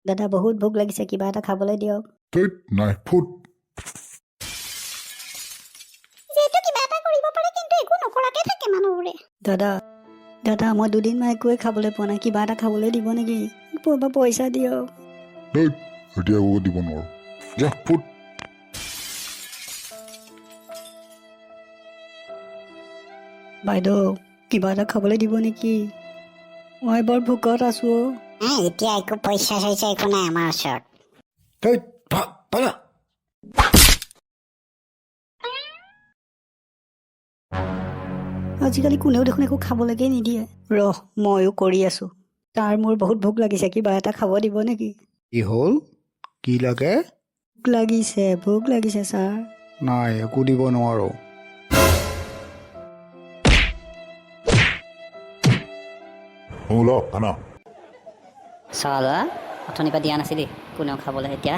দাদা বহুত ভোক লাগিছে, কিবা এটা খাবলৈ দিয়ক। ধেইত নাই ফুট। যিহেতু কিবা এটা কৰিব পাৰে কিন্তু একো নকৰাকে থাকে মানুহবোৰে। দাদা দাদা মই দুদিনমান একোৱে খাবলৈ পোৱা নাই, কিবা এটা খাবলৈ দিব নেকি? পইচা দিয়ক। ধেইত এতিয়া একো দিব নোৱাৰো, যা ফুট। বাইদেউ কিবা এটা খাবলৈ দিব নেকি? মই বৰ ভোকত আছো। এতিয়া একো পইচা চইচা একো নাই আমাৰ ওচৰত। ধেইত পালা। আজিকালি কোনেও দেখোন একো খাবলৈকে নিদিয়ে। ময়ো কৰি আছো। তাৰ মোৰ বহুত ভোক লাগিছে, কিবা এটা খাব দিব নেকি? কি হ'ল? কি লাগে? ভোক লাগিছে ছাৰ। নাই একো দিব নোৱাৰো। ওলা খানা। চালা অথনিৰ পৰা দিয়া নাছিলি কোনেও খাবলৈ এতিয়া